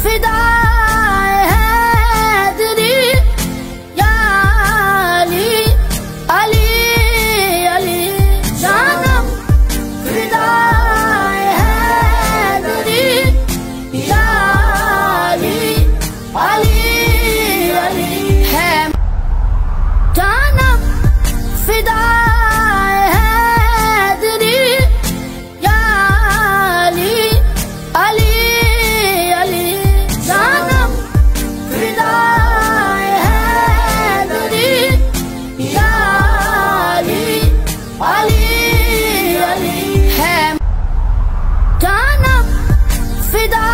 फिदा है तेरी या अली अली अली जानम फिदा है तेरी या अली अली अली है जानम फिदा है तेरी या अली अली अली जानम फिदा है तेरी या अली अली अली है जानम फिदा